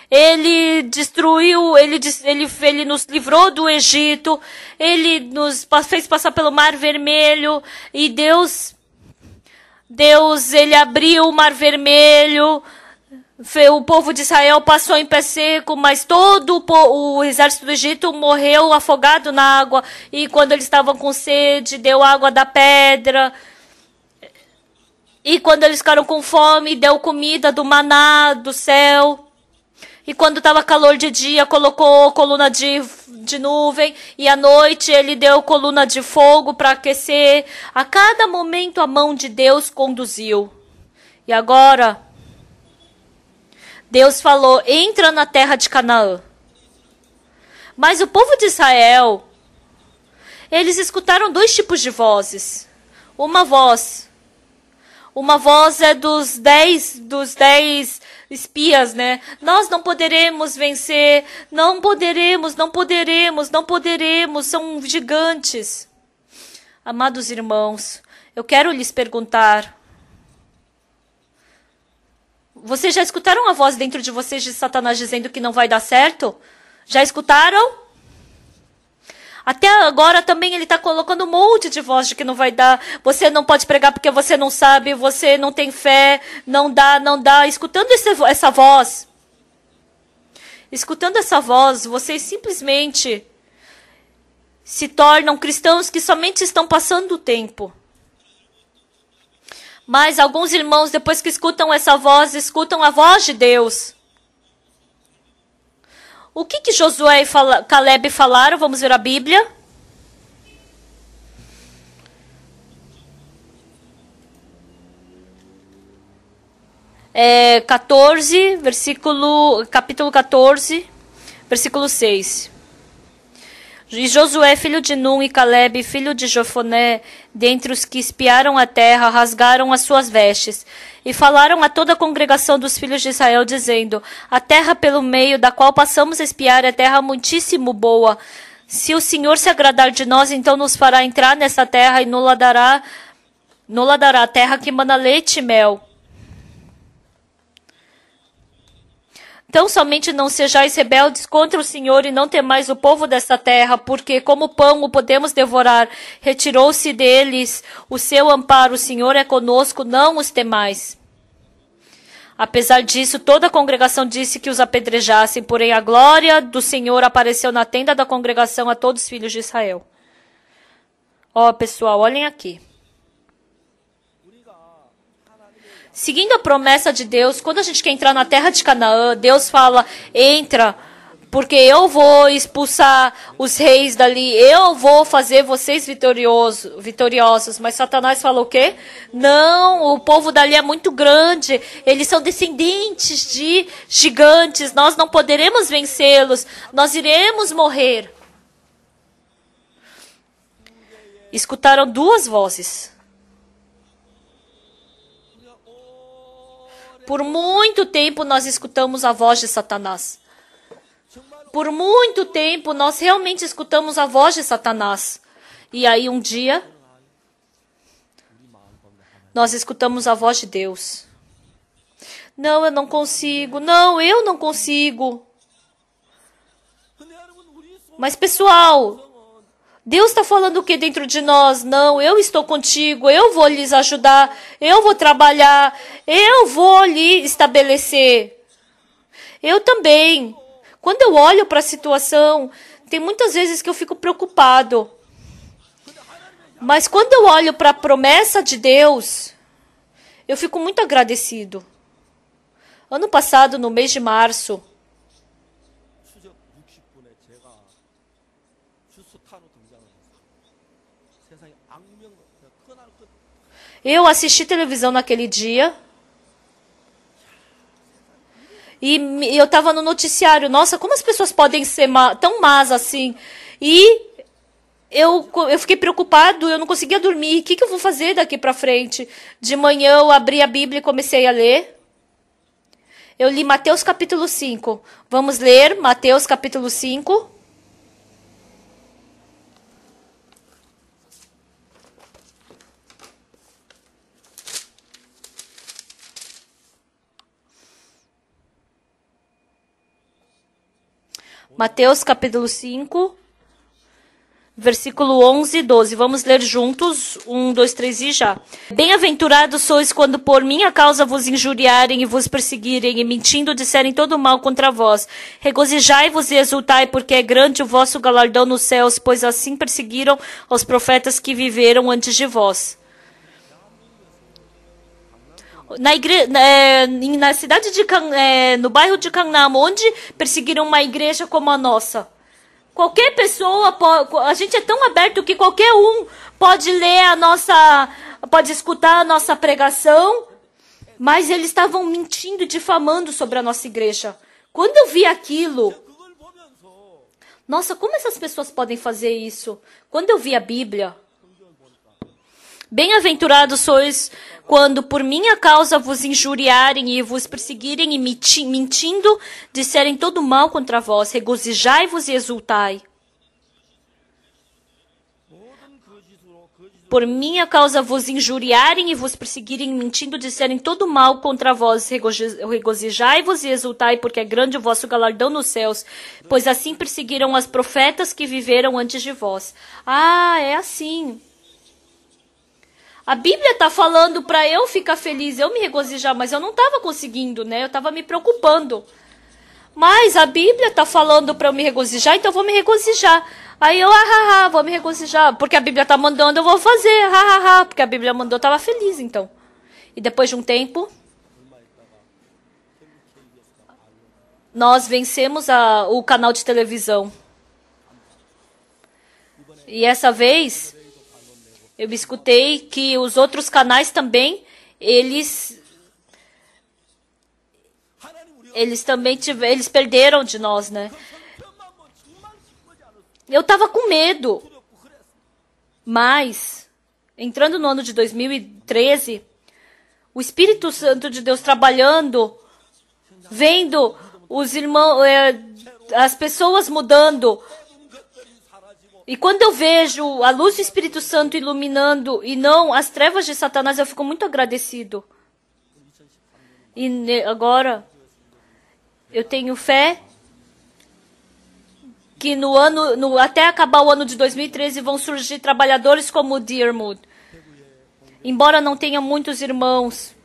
Ele destruiu, ele nos livrou do Egito. Ele nos fez passar pelo Mar Vermelho. E Deus, ele abriu o Mar Vermelho. O povo de Israel passou em pé seco, mas todo o exército do Egito morreu afogado na água. E quando eles estavam com sede, deu água da pedra. E quando eles ficaram com fome, deu comida do maná do céu. E quando estava calor de dia, colocou coluna de nuvem. E à noite ele deu coluna de fogo para aquecer. A cada momento a mão de Deus conduziu. E agora Deus falou: entra na terra de Canaã. Mas o povo de Israel, eles escutaram 2 tipos de vozes. Uma voz é dos 10 espias, né? Nós não poderemos vencer, não poderemos, são gigantes. Amados irmãos, eu quero lhes perguntar: vocês já escutaram a voz dentro de vocês de Satanás dizendo que não vai dar certo? Já escutaram? Até agora também ele está colocando um monte de voz de que não vai dar. Você não pode pregar porque você não sabe, você não tem fé, não dá. Escutando essa voz, vocês simplesmente se tornam cristãos que somente estão passando o tempo. Mas alguns irmãos, depois que escutam essa voz, escutam a voz de Deus. O que Josué e Caleb falaram? Vamos ver a Bíblia. Capítulo 14, versículo 6. E Josué, filho de Nun, e Caleb, filho de Jofoné, dentre os que espiaram a terra, rasgaram as suas vestes, e falaram a toda a congregação dos filhos de Israel, dizendo: a terra pelo meio da qual passamos a espiar é terra muitíssimo boa. Se o Senhor se agradar de nós, então nos fará entrar nessa terra e nos dará a terra que mana leite e mel. Então somente não sejais rebeldes contra o Senhor e não temais o povo desta terra, porque como pão o podemos devorar. Retirou-se deles o seu amparo, o Senhor é conosco, não os temais. Apesar disso, toda a congregação disse que os apedrejassem, porém a glória do Senhor apareceu na tenda da congregação a todos os filhos de Israel. Ó, pessoal, olhem aqui. Seguindo a promessa de Deus, quando a gente quer entrar na terra de Canaã, Deus fala: entra, porque eu vou expulsar os reis dali, eu vou fazer vocês vitoriosos. Mas Satanás falou o quê? Não, o povo dali é muito grande, eles são descendentes de gigantes, nós não poderemos vencê-los, nós iremos morrer. Escutaram 2 vozes. Por muito tempo nós escutamos a voz de Satanás. Por muito tempo nós realmente escutamos a voz de Satanás. E aí um dia nós escutamos a voz de Deus. Não, eu não consigo. Não, eu não consigo. Mas, pessoal, Deus está falando o que dentro de nós? Não, eu estou contigo, eu vou lhes ajudar, eu vou trabalhar, eu vou lhe estabelecer. Eu também. Quando eu olho para a situação, tem muitas vezes que eu fico preocupado. Mas quando eu olho para a promessa de Deus, eu fico muito agradecido. Ano passado, no mês de março, eu assisti televisão naquele dia. E eu estava no noticiário. Nossa, como as pessoas podem ser tão más assim? E eu fiquei preocupado, eu não conseguia dormir. O que eu vou fazer daqui para frente? De manhã eu abri a Bíblia e comecei a ler. Eu li Mateus capítulo 5. Vamos ler Mateus capítulo 5. Mateus capítulo 5, versículo 11 e 12. Vamos ler juntos. 1, 2, 3 e já. Bem-aventurados sois quando por minha causa vos injuriarem e vos perseguirem e mentindo disserem todo mal contra vós. Regozijai-vos e exultai, porque é grande o vosso galardão nos céus, pois assim perseguiram os profetas que viveram antes de vós. Na cidade de no bairro de Gangnam, onde perseguiram uma igreja como a nossa. Qualquer pessoa, a gente é tão aberto que qualquer um pode ler pode escutar a nossa pregação, mas eles estavam mentindo e difamando sobre a nossa igreja. Quando eu vi aquilo, nossa, como essas pessoas podem fazer isso? Quando eu vi a Bíblia, bem-aventurados sois quando por minha causa vos injuriarem e vos perseguirem e mentindo disserem todo mal contra vós. Regozijai-vos e exultai. Por minha causa vos injuriarem e vos perseguirem mentindo disserem todo mal contra vós. Regozijai-vos e exultai, porque é grande o vosso galardão nos céus. Pois assim perseguiram os profetas que viveram antes de vós. Ah, é assim. A Bíblia está falando para eu ficar feliz, eu me regozijar, mas eu não estava conseguindo, né? Eu estava me preocupando. Mas a Bíblia está falando para eu me regozijar, então eu vou me regozijar. Aí eu, vou me regozijar. Porque a Bíblia está mandando, eu vou fazer, porque a Bíblia mandou, eu estava feliz, então. E depois de um tempo, nós vencemos o canal de televisão. E essa vez eu escutei que os outros canais também, eles perderam de nós, né? Eu tava com medo. Mas, entrando no ano de 2013, o Espírito Santo de Deus trabalhando, vendo os irmãos, as pessoas mudando. E quando eu vejo a luz do Espírito Santo iluminando e não as trevas de Satanás, eu fico muito agradecido. E agora, eu tenho fé que até acabar o ano de 2013 vão surgir trabalhadores como o Dearwood. Embora não tenha muitos irmãos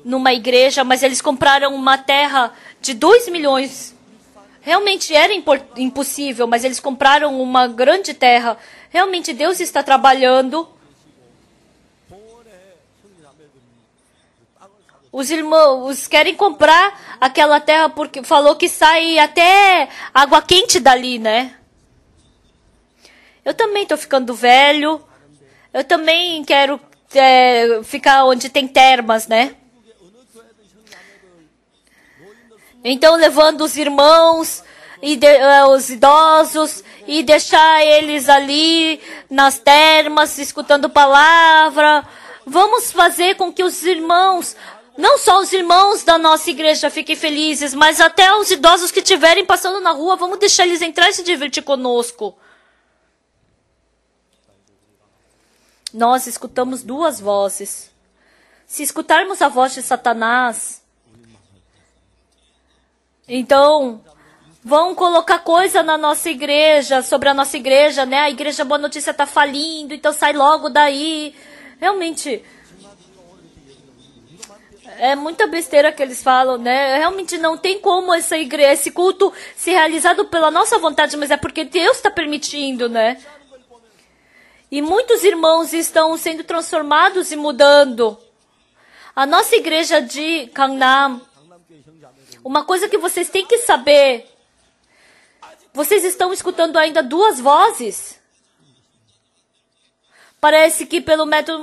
numa igreja, mas eles compraram uma terra de 2 milhões. Realmente era impossível, mas eles compraram uma grande terra. Realmente Deus está trabalhando. Os irmãos querem comprar aquela terra porque falou que sai até água quente dali, né? Eu também estou ficando velho. Eu também quero ficar onde tem termas, né? Então, levando os irmãos e os idosos e deixar eles ali nas termas, escutando palavra. Vamos fazer com que os irmãos, não só os irmãos da nossa igreja fiquem felizes, mas até os idosos que estiverem passando na rua, vamos deixar eles entrar e se divertir conosco. Nós escutamos duas vozes. Se escutarmos a voz de Satanás, então vão colocar coisa na nossa igreja, sobre a nossa igreja, né? A igreja Boa Notícia está falindo, então sai logo daí. Realmente, é muita besteira que eles falam, né? Realmente não tem como essa igreja, esse culto ser realizado pela nossa vontade, mas é porque Deus está permitindo, né? E muitos irmãos estão sendo transformados e mudando. A nossa igreja de Gangnam, uma coisa que vocês têm que saber, vocês estão escutando ainda duas vozes. Parece que pelo método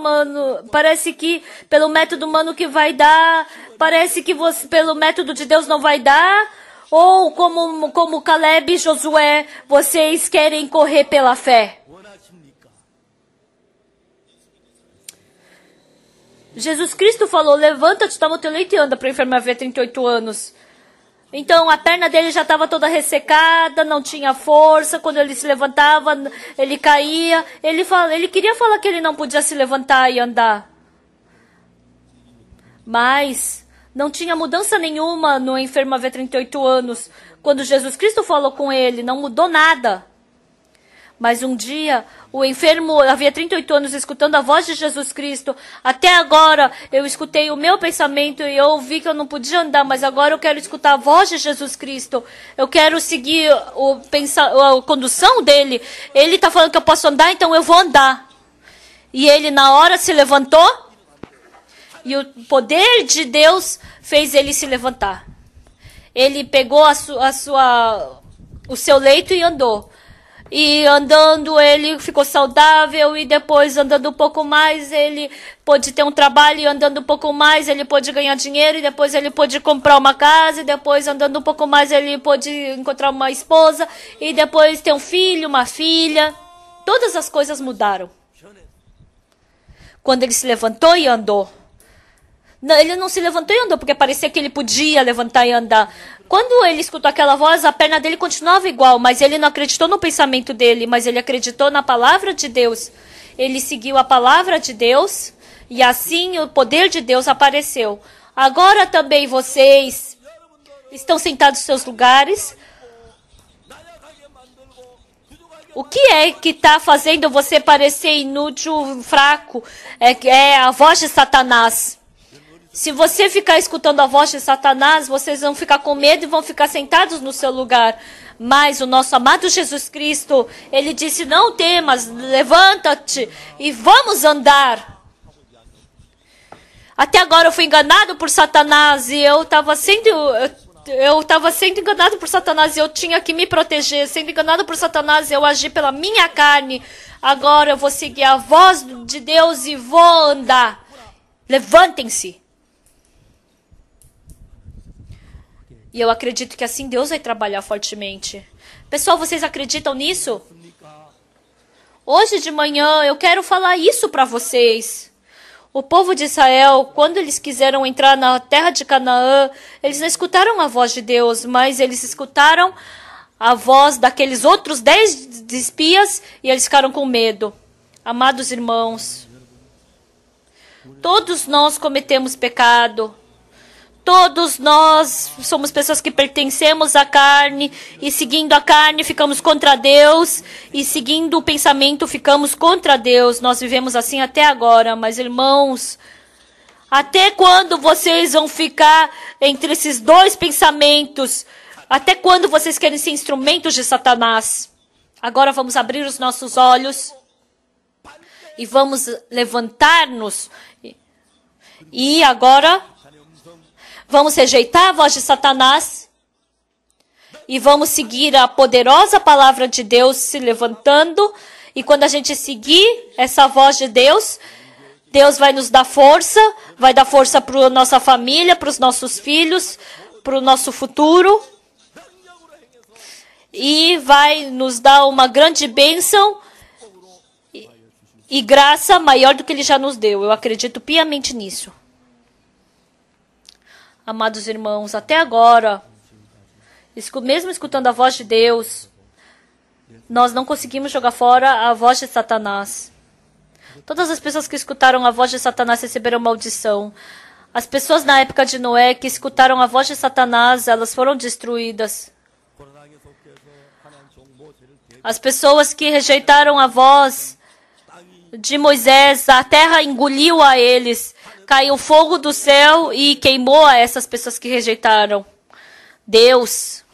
humano que vai dar, parece que pelo método de Deus não vai dar, ou como Caleb e Josué, vocês querem correr pela fé. Jesus Cristo falou, levanta-te, toma o teu leito e anda, para o enfermo havia 38 anos. Então a perna dele já estava toda ressecada, não tinha força, quando ele se levantava, ele caía. Ele queria falar que ele não podia se levantar e andar. Mas não tinha mudança nenhuma no enfermo havia 38 anos. Quando Jesus Cristo falou com ele, não mudou nada. Mas um dia, o enfermo havia 38 anos escutando a voz de Jesus Cristo. Até agora, eu escutei o meu pensamento e eu ouvi que eu não podia andar, mas agora eu quero escutar a voz de Jesus Cristo. Eu quero seguir a condução dele. Ele está falando que eu posso andar, então eu vou andar. E ele, na hora, se levantou. E o poder de Deus fez ele se levantar. Ele pegou o seu leito e andou. E andando ele ficou saudável e depois andando um pouco mais ele pôde ter um trabalho e andando um pouco mais ele pôde ganhar dinheiro e depois ele pôde comprar uma casa e depois andando um pouco mais ele pôde encontrar uma esposa e depois ter um filho, uma filha. Todas as coisas mudaram. Quando ele se levantou e andou. Não, ele não se levantou e andou porque parecia que ele podia levantar e andar. Quando ele escutou aquela voz, a perna dele continuava igual, mas ele não acreditou no pensamento dele, mas ele acreditou na palavra de Deus. Ele seguiu a palavra de Deus e assim o poder de Deus apareceu. Agora também vocês estão sentados em seus lugares. O que é que está fazendo você parecer inútil, fraco? É a voz de Satanás. Se você ficar escutando a voz de Satanás, vocês vão ficar com medo e vão ficar sentados no seu lugar. Mas o nosso amado Jesus Cristo, ele disse, não temas, levanta-te e vamos andar. Até agora eu fui enganado por Satanás e eu estava sendo enganado por Satanás e eu tinha que me proteger. Sendo enganado por Satanás, eu agi pela minha carne. Agora eu vou seguir a voz de Deus e vou andar. Levantem-se. E eu acredito que assim Deus vai trabalhar fortemente. Pessoal, vocês acreditam nisso? Hoje de manhã eu quero falar isso para vocês. O povo de Israel, quando eles quiseram entrar na terra de Canaã, eles não escutaram a voz de Deus, mas eles escutaram a voz daqueles outros 10 espias e eles ficaram com medo. Amados irmãos, todos nós cometemos pecado. Todos nós somos pessoas que pertencemos à carne e seguindo a carne ficamos contra Deus e seguindo o pensamento ficamos contra Deus. Nós vivemos assim até agora, mas irmãos, até quando vocês vão ficar entre esses dois pensamentos? Até quando vocês querem ser instrumentos de Satanás? Agora vamos abrir os nossos olhos e vamos levantar-nos e agora vamos rejeitar a voz de Satanás e vamos seguir a poderosa palavra de Deus se levantando. E quando a gente seguir essa voz de Deus, Deus vai nos dar força, vai dar força para a nossa família, para os nossos filhos, para o nosso futuro. E vai nos dar uma grande bênção e graça maior do que Ele já nos deu. Eu acredito piamente nisso. Amados irmãos, até agora, mesmo escutando a voz de Deus, nós não conseguimos jogar fora a voz de Satanás. Todas as pessoas que escutaram a voz de Satanás receberam maldição. As pessoas na época de Noé que escutaram a voz de Satanás, elas foram destruídas. As pessoas que rejeitaram a voz de Moisés, a terra engoliu a eles. Caiu fogo do céu e queimou a essas pessoas que rejeitaram Deus.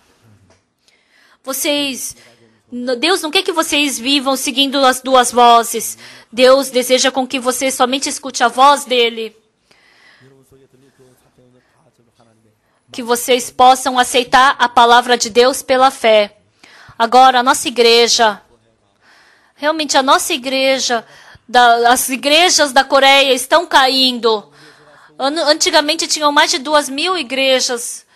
Deus não quer que vocês vivam seguindo as duas vozes. Deus deseja com que você somente escute a voz dele. Que vocês possam aceitar a palavra de Deus pela fé. Agora, a nossa igreja, realmente a nossa igreja, as igrejas da Coreia estão caindo. Antigamente tinham mais de 2.000 igrejas.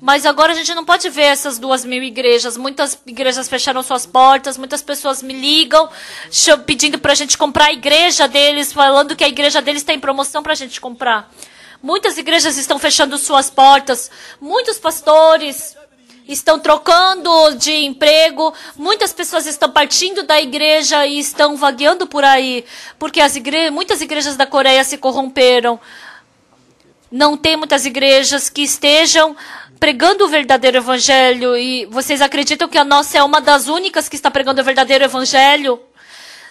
Mas agora a gente não pode ver essas 2.000 igrejas. Muitas igrejas fecharam suas portas. Muitas pessoas me ligam pedindo para a gente comprar a igreja deles, falando que a igreja deles está em promoção para a gente comprar. Muitas igrejas estão fechando suas portas. Muitos pastores estão trocando de emprego. Muitas pessoas estão partindo da igreja e estão vagueando por aí. Porque muitas igrejas da Coreia se corromperam. Não tem muitas igrejas que estejam pregando o verdadeiro evangelho. E vocês acreditam que a nossa é uma das únicas que está pregando o verdadeiro evangelho?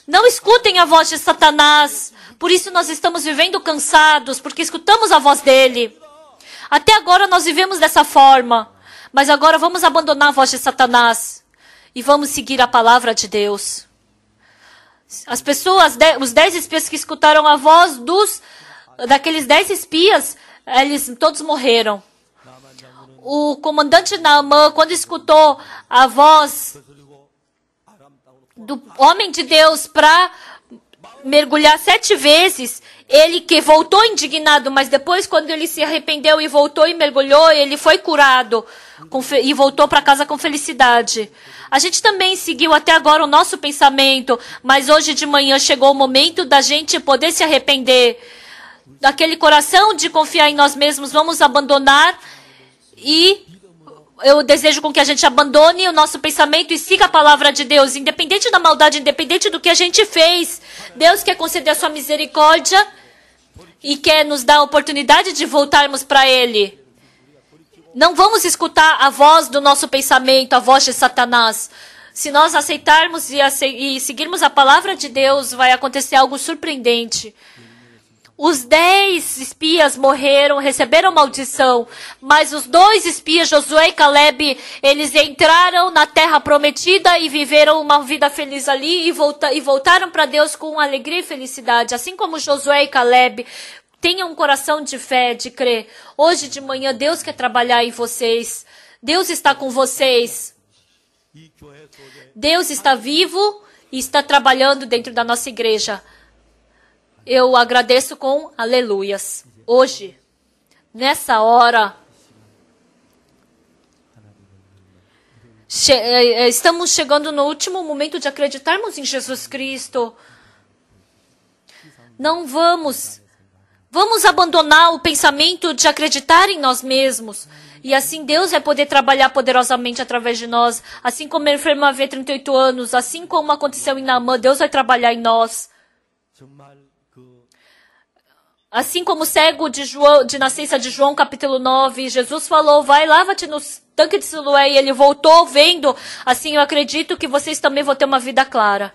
Não escutem a voz de Satanás. Por isso nós estamos vivendo cansados, porque escutamos a voz dele. Até agora nós vivemos dessa forma. Mas agora vamos abandonar a voz de Satanás. E vamos seguir a palavra de Deus. As pessoas, os 10 espias que escutaram a voz daqueles 10 espias, eles todos morreram. O comandante Naamã, quando escutou a voz do homem de Deus para mergulhar 7 vezes, ele que voltou indignado, mas depois quando ele se arrependeu e voltou e mergulhou, ele foi curado e voltou para casa com felicidade. A gente também seguiu até agora o nosso pensamento, mas hoje de manhã chegou o momento da gente poder se arrepender. Daquele coração de confiar em nós mesmos, vamos abandonar. E eu desejo com que a gente abandone o nosso pensamento e siga a palavra de Deus. Independente da maldade, independente do que a gente fez. Deus quer conceder a sua misericórdia e quer nos dar a oportunidade de voltarmos para Ele. Não vamos escutar a voz do nosso pensamento, a voz de Satanás. Se nós aceitarmos e seguirmos a palavra de Deus, vai acontecer algo surpreendente. Os 10 espias morreram, receberam maldição, mas os 2 espias, Josué e Caleb, eles entraram na terra prometida e viveram uma vida feliz ali e voltaram para Deus com alegria e felicidade. Assim como Josué e Caleb, tenham um coração de fé, de crer. Hoje de manhã Deus quer trabalhar em vocês. Deus está com vocês. Deus está vivo e está trabalhando dentro da nossa igreja. Eu agradeço com aleluias. Hoje, nessa hora, estamos chegando no último momento de acreditarmos em Jesus Cristo. Não vamos abandonar o pensamento de acreditar em nós mesmos. E assim Deus vai poder trabalhar poderosamente através de nós. Assim como ele fez havia 38 anos, assim como aconteceu em Naamã, Deus vai trabalhar em nós. Assim como o cego de nascença de João, capítulo 9, Jesus falou, vai, lava-te no tanque de Siloé, e ele voltou vendo. Assim, eu acredito que vocês também vão ter uma vida clara.